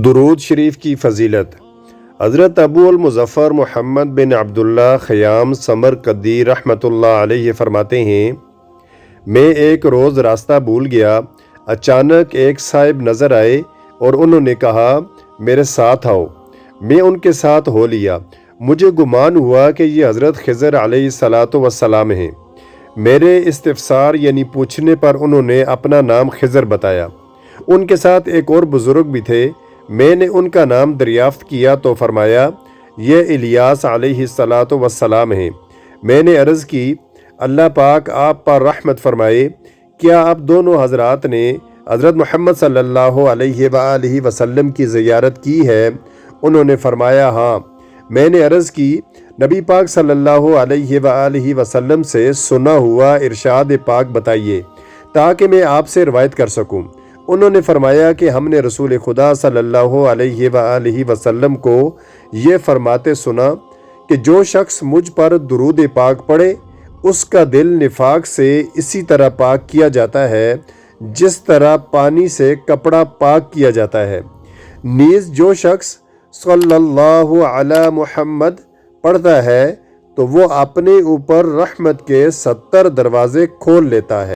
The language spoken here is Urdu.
درود شریف کی فضیلت۔ حضرت ابو المظفر محمد بن عبداللہ خیام سمرقندی رحمۃ اللہ علیہ فرماتے ہیں، میں ایک روز راستہ بھول گیا، اچانک ایک صاحب نظر آئے اور انہوں نے کہا میرے ساتھ آؤ۔ میں ان کے ساتھ ہو لیا۔ مجھے گمان ہوا کہ یہ حضرت خضر علیہ السلام ہیں۔ میرے استفسار یعنی پوچھنے پر انہوں نے اپنا نام خضر بتایا۔ ان کے ساتھ ایک اور بزرگ بھی تھے۔ میں نے ان کا نام دریافت کیا تو فرمایا یہ الیاس علیہ السلام ہیں۔ میں نے عرض کی اللہ پاک آپ پر رحمت فرمائے، کیا آپ دونوں حضرات نے حضرت محمد صلی اللہ علیہ وآلہ وسلم کی زیارت کی ہے؟ انہوں نے فرمایا ہاں۔ میں نے عرض کی نبی پاک صلی اللہ علیہ وآلہ وسلم سے سنا ہوا ارشاد پاک بتائیے تاکہ میں آپ سے روایت کر سکوں۔ انہوں نے فرمایا کہ ہم نے رسول خدا صلی اللہ علیہ وآلہ وسلم کو یہ فرماتے سنا کہ جو شخص مجھ پر درود پاک پڑھے اس کا دل نفاق سے اسی طرح پاک کیا جاتا ہے جس طرح پانی سے کپڑا پاک کیا جاتا ہے۔ نیز جو شخص صلی اللہ علی محمد پڑھتا ہے تو وہ اپنے اوپر رحمت کے 70 دروازے کھول لیتا ہے۔